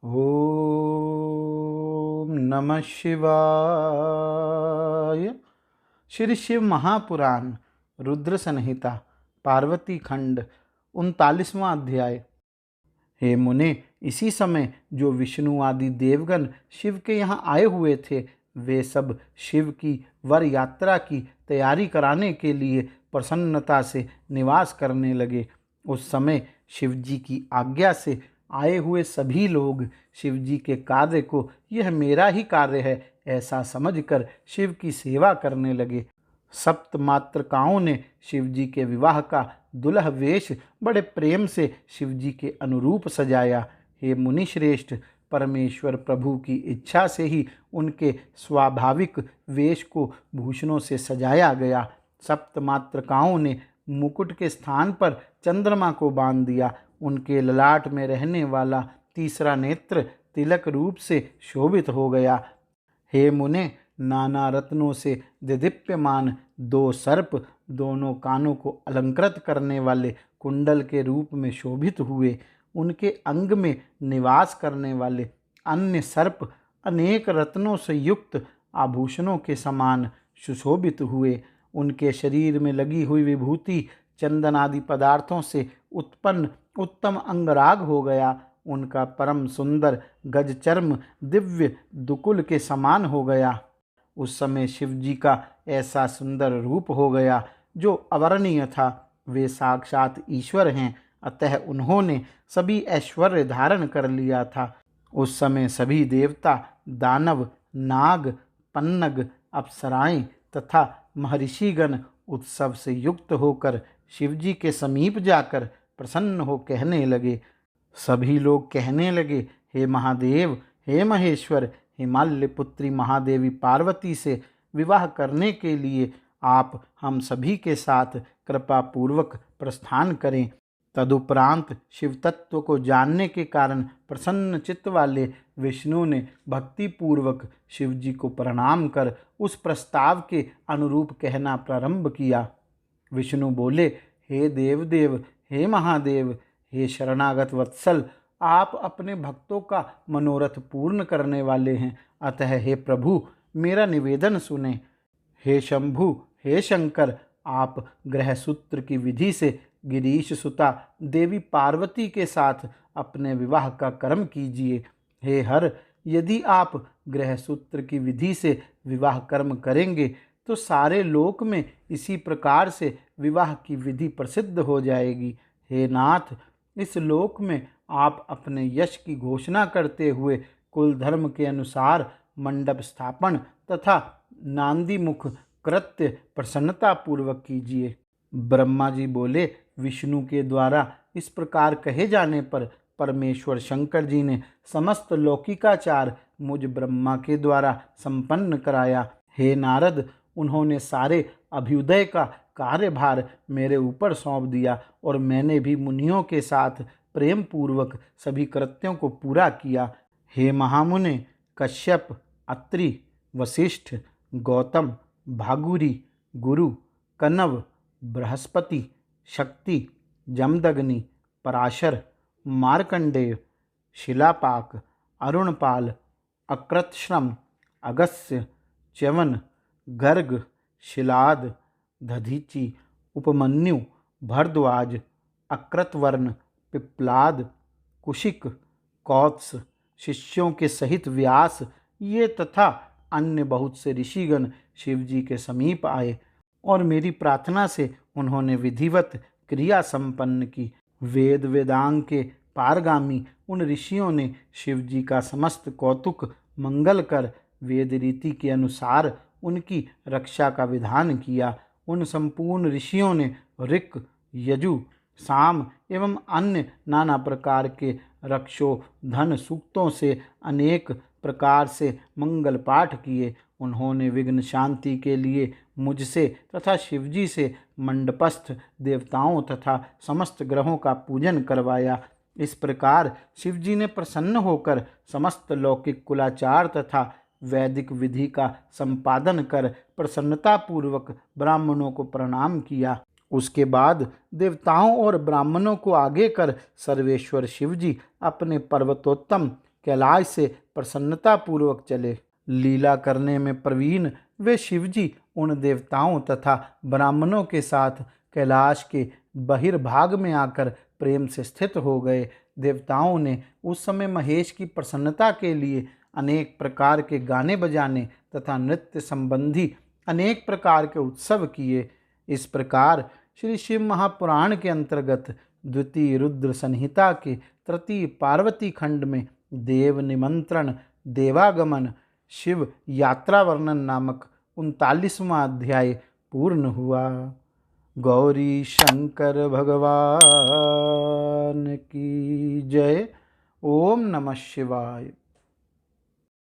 ओम नमः शिवाय। श्री शिव महापुराण रुद्र संहिता पार्वती खंड 39वां अध्याय। हे मुने, इसी समय जो विष्णु आदि देवगण शिव के यहाँ आए हुए थे, वे सब शिव की वर यात्रा की तैयारी कराने के लिए प्रसन्नता से निवास करने लगे। उस समय शिव जी की आज्ञा से आए हुए सभी लोग शिव जी के कार्य को यह मेरा ही कार्य है ऐसा समझकर शिव की सेवा करने लगे। सप्त मातृकाओं ने शिव जी के विवाह का दुल्ह वेश बड़े प्रेम से शिव जी के अनुरूप सजाया। हे मुनि श्रेष्ठ, परमेश्वर प्रभु की इच्छा से ही उनके स्वाभाविक वेश को भूषणों से सजाया गया। सप्त मातृकाओं ने मुकुट के स्थान पर चंद्रमा को बांध दिया। उनके ललाट में रहने वाला तीसरा नेत्र तिलक रूप से शोभित हो गया। हे मुने, नाना रत्नों से दिदीप्यमान दो सर्प दोनों कानों को अलंकृत करने वाले कुंडल के रूप में शोभित हुए। उनके अंग में निवास करने वाले अन्य सर्प अनेक रत्नों से युक्त आभूषणों के समान सुशोभित हुए। उनके शरीर में लगी हुई विभूति चंदन आदि पदार्थों से उत्पन्न उत्तम अंगराग हो गया। उनका परम सुंदर गज चर्म दिव्य दुकुल के समान हो गया। उस समय शिव जी का ऐसा सुंदर रूप हो गया जो अवर्णनीय था। वे साक्षात ईश्वर हैं, अतः उन्होंने सभी ऐश्वर्य धारण कर लिया था। उस समय सभी देवता, दानव, नाग, पन्नग, अप्सराएं तथा महर्षिगण उत्सव से युक्त होकर शिव जी के समीप जाकर प्रसन्न हो कहने लगे। सभी लोग कहने लगे, हे महादेव, हे महेश्वर, हिमालय पुत्री महादेवी पार्वती से विवाह करने के लिए आप हम सभी के साथ कृपा पूर्वक प्रस्थान करें। तदुपरांत शिव तत्व को जानने के कारण प्रसन्न चित्त वाले विष्णु ने भक्ति पूर्वक शिव जी को प्रणाम कर उस प्रस्ताव के अनुरूप कहना प्रारंभ किया। विष्णु बोले, हे देवदेव, हे महादेव, हे शरणागत वत्सल, आप अपने भक्तों का मनोरथ पूर्ण करने वाले हैं, अतः हे प्रभु मेरा निवेदन सुने। हे शंभु, हे शंकर, आप गृहसूत्र की विधि से गिरीश सुता देवी पार्वती के साथ अपने विवाह का कर्म कीजिए। हे हर, यदि आप गृहसूत्र की विधि से विवाह कर्म करेंगे तो सारे लोक में इसी प्रकार से विवाह की विधि प्रसिद्ध हो जाएगी। हे नाथ, इस लोक में आप अपने यश की घोषणा करते हुए कुल धर्म के अनुसार मंडप स्थापन तथा नांदी मुख कृत्य प्रसन्नता पूर्वक कीजिए। ब्रह्मा जी बोले, विष्णु के द्वारा इस प्रकार कहे जाने पर परमेश्वर शंकर जी ने समस्त लौकिकाचार मुझ ब्रह्मा के द्वारा संपन्न कराया। हे नारद, उन्होंने सारे अभ्युदय का कार्यभार मेरे ऊपर सौंप दिया और मैंने भी मुनियों के साथ प्रेम पूर्वक सभी कृत्यों को पूरा किया। हे महामुने, कश्यप, अत्रि, वशिष्ठ, गौतम, भागुरी, गुरु, कनव, बृहस्पति, शक्ति, जमदग्नि, पराशर, मार्कंडेय, शिलापाक, अरुणपाल, अकृतश्रम, अगस्त्य, च्यवन, गर्ग, शिलाद, दधीचि, उपमन्यु, भरद्वाज, अकृतवर्ण, पिप्लाद, कुशिक, कौत्स, शिष्यों के सहित व्यास, ये तथा अन्य बहुत से ऋषिगण शिव जी के समीप आए और मेरी प्रार्थना से उन्होंने विधिवत क्रिया संपन्न की। वेद वेदांग के पारगामी उन ऋषियों ने शिव जी का समस्त कौतुक मंगल कर वेद रीति के अनुसार उनकी रक्षा का विधान किया। उन संपूर्ण ऋषियों ने ऋक्, यजु, साम एवं अन्य नाना प्रकार के रक्षो धन सूक्तों से अनेक प्रकार से मंगल पाठ किए। उन्होंने विघ्न शांति के लिए मुझसे तथा शिवजी से मंडपस्थ देवताओं तथा समस्त ग्रहों का पूजन करवाया। इस प्रकार शिवजी ने प्रसन्न होकर समस्त लौकिक कुलाचार तथा वैदिक विधि का संपादन कर प्रसन्नतापूर्वक ब्राह्मणों को प्रणाम किया। उसके बाद देवताओं और ब्राह्मणों को आगे कर सर्वेश्वर शिवजी अपने पर्वतोत्तम कैलाश से प्रसन्नता पूर्वक चले। लीला करने में प्रवीण वे शिवजी उन देवताओं तथा ब्राह्मणों के साथ कैलाश के बहिर्भाग में आकर प्रेम से स्थित हो गए। देवताओं ने उस समय महेश की प्रसन्नता के लिए अनेक प्रकार के गाने बजाने तथा नृत्य संबंधी अनेक प्रकार के उत्सव किए। इस प्रकार श्री शिव महापुराण के अंतर्गत द्वितीय रुद्र संहिता के तृतीय पार्वती खंड में देव निमंत्रण, देवागमन, शिव यात्रा वर्णन नामक 39वां अध्याय पूर्ण हुआ। गौरी शंकर भगवान की जय। ओम नमः शिवाय।